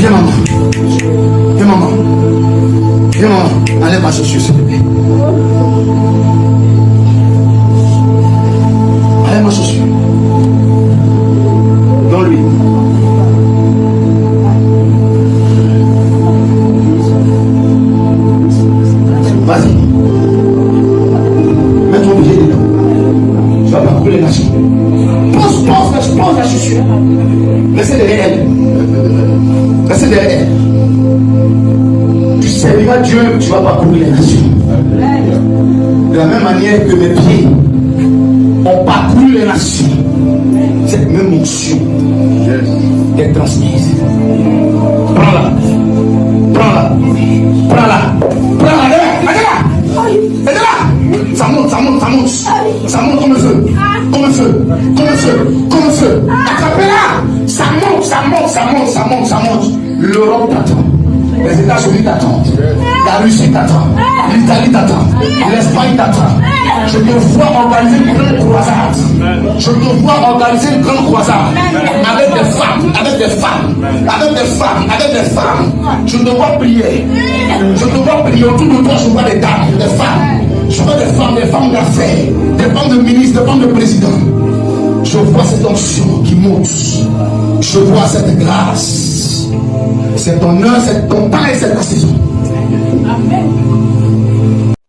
Viens, maman. Viens, maman. Viens, maman. Enlève ma chaussure, s'il te plaît. Enlève ma chaussure. Donne-lui. Vas-y. Mets ton pied dedans. Tu vas pas couler la chaussure. Pose la chaussure. Restez derrière elle. Restez derrière elle. Tu serviras Dieu, tu ne vas pas courir les nations. De la même manière que mes pieds ont parcouru les nations, cette même onction est transmise. Prends-la. Prends-la. Prends-la. Prends-la. Aide-la. Ça monte, ça monte, ça monte. Ça monte comme un feu. Comme un feu. Comme un feu. Comme un feu. Attrapez-la. Ça monte, ça monte, ça monte, ça monte, ça monte. L'Europe t'attend. Les États-Unis t'attendent. La Russie t'attend. L'Italie t'attend. L'Espagne t'attend. Je te vois organiser une grande croisade. Je te vois organiser une grande croisade. Avec des femmes, avec des femmes, avec des femmes, avec des femmes. Je te vois prier. Je te vois prier. Autour de toi, je vois des dames, des femmes. Je vois des femmes d'affaires, des femmes de ministres, des femmes de présidents. Je vois cette onction qui monte. Je vois cette grâce. C'est ton heure, c'est ton temps et c'est ta saison.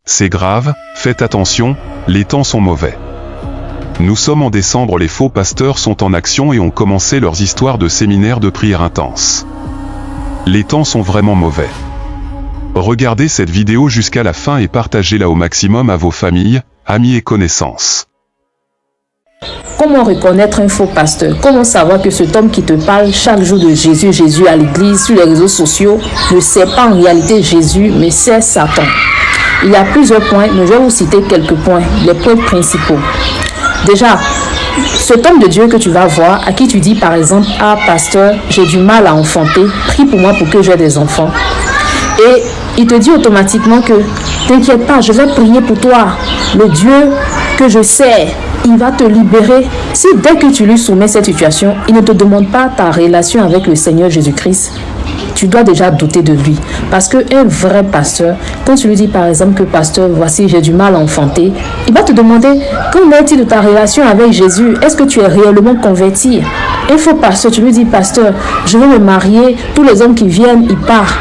C'est grave, faites attention, les temps sont mauvais. Nous sommes en décembre, les faux pasteurs sont en action et ont commencé leurs histoires de séminaires de prière intense. Les temps sont vraiment mauvais. Regardez cette vidéo jusqu'à la fin et partagez-la au maximum à vos familles, amis et connaissances. Comment reconnaître un faux pasteur? Comment savoir que cet homme qui te parle chaque jour de Jésus à l'église, sur les réseaux sociaux, ne sait pas en réalité Jésus, mais c'est Satan? Il y a plusieurs points, mais je vais vous citer quelques points, les points principaux. Déjà, cet homme de Dieu que tu vas voir, à qui tu dis par exemple, « Ah, pasteur, j'ai du mal à enfanter, prie pour moi pour que j'ai des enfants. » Et il te dit automatiquement que, « T'inquiète pas, je vais prier pour toi. Le Dieu que je sais, il va te libérer. » Si dès que tu lui soumets cette situation, il ne te demande pas ta relation avec le Seigneur Jésus-Christ, tu dois déjà douter de lui. Parce qu'un vrai pasteur, quand tu lui dis par exemple que pasteur, voici j'ai du mal à enfanter, il va te demander, qu'en est-il de ta relation avec Jésus? Est-ce que tu es réellement converti? Un faux pasteur, tu lui dis, pasteur, je veux me marier, tous les hommes qui viennent, ils partent.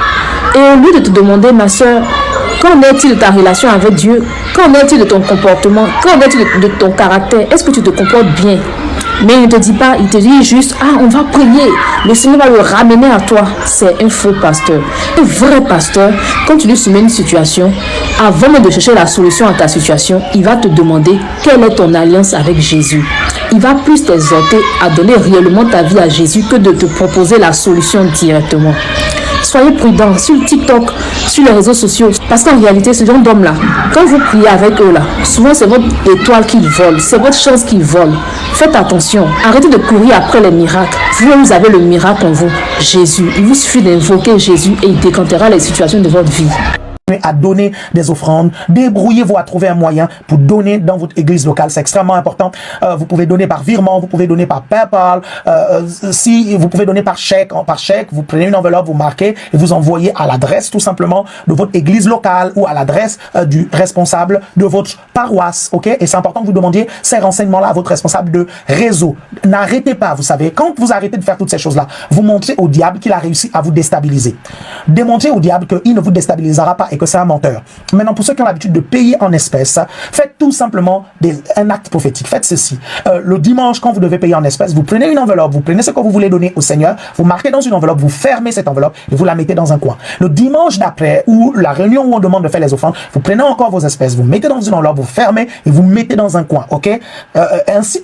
Et au lieu de te demander, ma soeur, qu'en est-il de ta relation avec Dieu? Qu'en est-il de ton comportement? Qu'en est-il de ton caractère? Est-ce que tu te comportes bien? Mais il ne te dit pas, il te dit juste, ah, on va prier, le Seigneur va le ramener à toi. C'est un faux pasteur. Un vrai pasteur, quand tu lui soumets une situation, avant même de chercher la solution à ta situation, il va te demander quelle est ton alliance avec Jésus. Il va plus t'exhorter à donner réellement ta vie à Jésus que de te proposer la solution directement. Soyez prudents sur TikTok, sur les réseaux sociaux, parce qu'en réalité, ce genre d'hommes-là, quand vous priez avec eux, là, souvent c'est votre étoile qu'ils volent, c'est votre chance qu'ils volent. Faites attention, arrêtez de courir après les miracles. Vous avez le miracle en vous, Jésus. Il vous suffit d'invoquer Jésus et il décantera les situations de votre vie. À donner des offrandes, débrouillez-vous à trouver un moyen pour donner dans votre église locale, c'est extrêmement important. Vous pouvez donner par virement, vous pouvez donner par PayPal, si vous pouvez donner par chèque, vous prenez une enveloppe, vous marquez et vous envoyez à l'adresse tout simplement de votre église locale ou à l'adresse du responsable de votre paroisse, ok? Et c'est important que vous demandiez ces renseignements-là à votre responsable de réseau. N'arrêtez pas, vous savez, quand vous arrêtez de faire toutes ces choses-là, vous montrez au diable qu'il a réussi à vous déstabiliser. Démontrez au diable qu'il ne vous déstabilisera pas et que c'est un menteur. Maintenant, pour ceux qui ont l'habitude de payer en espèces, faites tout simplement un acte prophétique. Faites ceci. Le dimanche, quand vous devez payer en espèces, vous prenez une enveloppe, vous prenez ce que vous voulez donner au Seigneur, vous marquez dans une enveloppe, vous fermez cette enveloppe et vous la mettez dans un coin. Le dimanche d'après, ou la réunion où on demande de faire les offrandes, vous prenez encore vos espèces, vous mettez dans une enveloppe, vous fermez et vous mettez dans un coin. Ok?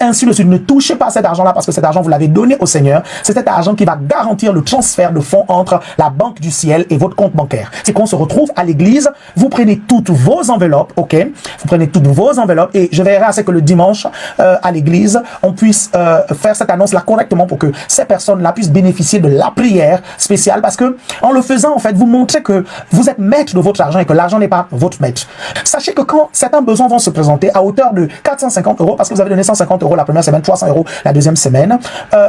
Ainsi de suite. Ne touchez pas cet argent-là parce que cet argent, vous l'avez donné au Seigneur. C'est cet argent qui va garantir le transfert de fonds entre la banque du ciel et votre compte bancaire. C'est qu'on se retrouve à l'église l'église, vous prenez toutes vos enveloppes, ok? Vous prenez toutes vos enveloppes et je veillerai à ce que le dimanche, à l'église, on puisse faire cette annonce-là correctement pour que ces personnes-là puissent bénéficier de la prière spéciale parce que en le faisant, en fait, vous montrez que vous êtes maître de votre argent et que l'argent n'est pas votre maître. Sachez que quand certains besoins vont se présenter à hauteur de 450 €, parce que vous avez donné 150 € la première semaine, 300 € la deuxième semaine,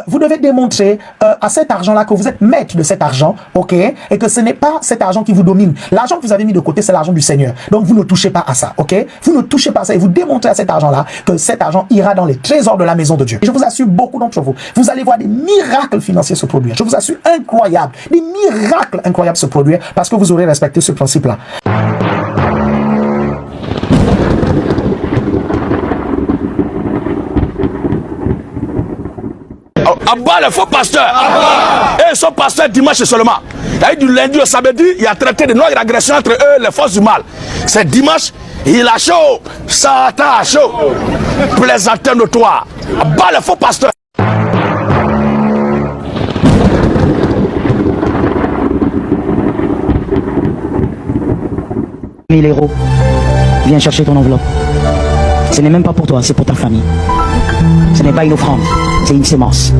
vous devez démontrer à cet argent-là que vous êtes maître de cet argent, ok? Et que ce n'est pas cet argent qui vous domine. L'argent que vous avez mis de côté, c'est l'argent du Seigneur. Donc, vous ne touchez pas à ça, ok? Vous ne touchez pas à ça et vous démontrez à cet argent-là que cet argent ira dans les trésors de la maison de Dieu. Et je vous assure, beaucoup d'entre vous, vous allez voir des miracles financiers se produire. Je vous assure, incroyable. Des miracles incroyables se produire parce que vous aurez respecté ce principe-là. Abat les faux pasteurs. Et ils sont pasteurs dimanche seulement. Du lundi au samedi, il y a traité de non-agression entre eux, les forces du mal. C'est dimanche, il a chaud. Satan a chaud. Plaisantin notoire. Abat les faux pasteurs. €. Viens chercher ton enveloppe. Ce n'est même pas pour toi, c'est pour ta famille. Ce n'est pas une offrande, c'est une sémence.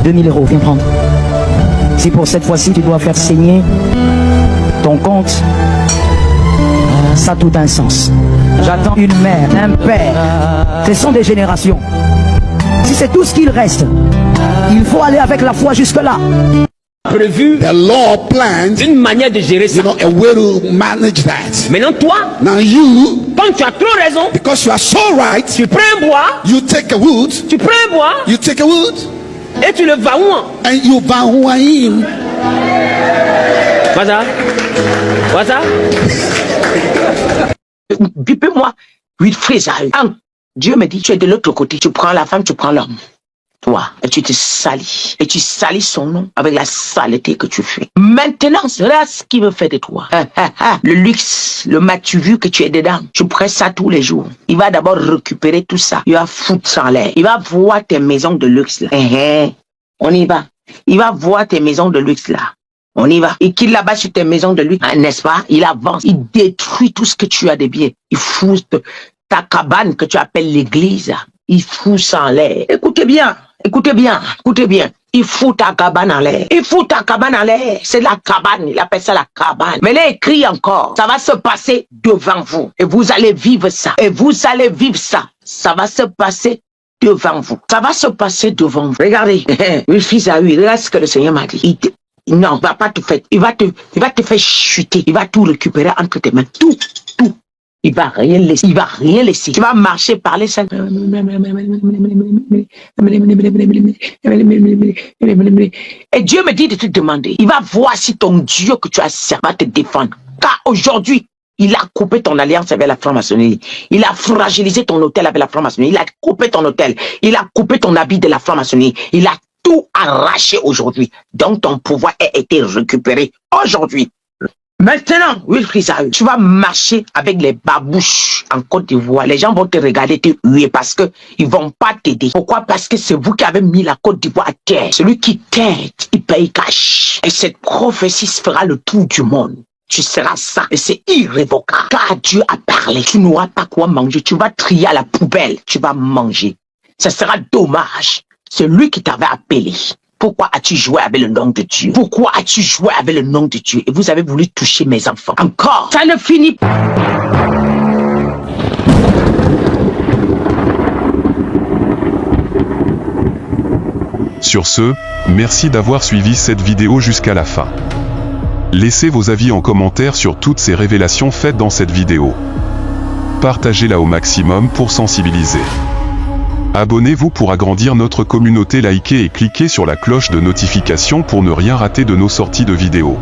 2000 €, viens prendre. Si pour cette fois-ci tu dois faire saigner ton compte, ça a tout un sens. J'attends une mère, un père. Ce sont des générations. Si c'est tout ce qu'il reste, il faut aller avec la foi jusque-là. Prévu The law plans, une manière de gérer ça. a way to manage that. Maintenant toi, Now you, quand tu as trop raison, because you are so right, tu prends un bois, you take a wood, tu prends un bois you take a wood, et tu le vas où? and you bow him. Voilà. Voilà. Bipez-moi. Wilfried Zahu. Dieu me dit, tu es de l'autre côté. Tu prends la femme, tu prends l'homme. Toi, et tu te salis. Et tu salis son nom avec la saleté que tu fais. Maintenant, c'est là ce qu'il veut faire de toi. Le luxe, le matu que tu es dedans. Tu prends ça tous les jours. Il va d'abord récupérer tout ça. Il va foutre ça en l'air. Il va voir tes maisons de luxe là. On y va. Il va voir tes maisons de luxe là. On y va. Et qu'il là-bas sur tes maisons de luxe, n'est-ce pas? Il avance. Il détruit tout ce que tu as de bien. Il fout ta cabane que tu appelles l'église. Il fout ça en l'air. Écoutez bien. Écoutez bien, écoutez bien. Il fout ta cabane en l'air. Il fout ta cabane en l'air. C'est la cabane. Il appelle ça la cabane. Mais là, écrit encore. Ça va se passer devant vous. Et vous allez vivre ça. Et vous allez vivre ça. Ça va se passer devant vous. Ça va se passer devant vous. Regardez. Wilfried Zahu, regarde ce que le Seigneur m'a dit. Non, il va pas tout faire. Il va te faire chuter. Il va tout récupérer entre tes mains. Tout. Il va rien laisser. Il va rien laisser. Tu vas marcher, parler ça. Et Dieu me dit de te demander. Il va voir si ton Dieu que tu as servi va te défendre. Car aujourd'hui, il a coupé ton alliance avec la franc-maçonnerie. Il a fragilisé ton hôtel avec la franc-maçonnerie. Il a coupé ton hôtel. Il a coupé ton habit de la franc-maçonnerie. Il a tout arraché aujourd'hui. Donc ton pouvoir a été récupéré aujourd'hui. Maintenant, Wilfried Zahu, tu vas marcher avec les babouches en Côte d'Ivoire. Les gens vont te regarder, te huer parce que ils vont pas t'aider. Pourquoi? Parce que c'est vous qui avez mis la Côte d'Ivoire à terre. Celui qui t'aide, il paye cash. Et cette prophétie se fera le tour du monde. Tu seras ça et c'est irrévocable. Car Dieu a parlé. Tu n'auras pas quoi manger. Tu vas trier à la poubelle. Tu vas manger. Ça sera dommage. C'est lui qui t'avait appelé. Pourquoi as-tu joué avec le nom de Dieu? Pourquoi as-tu joué avec le nom de Dieu? Et vous avez voulu toucher mes enfants. Encore. Ça ne finit pas. Sur ce, merci d'avoir suivi cette vidéo jusqu'à la fin. Laissez vos avis en commentaire sur toutes ces révélations faites dans cette vidéo. Partagez-la au maximum pour sensibiliser. Abonnez-vous pour agrandir notre communauté, likez et cliquez sur la cloche de notification pour ne rien rater de nos sorties de vidéos.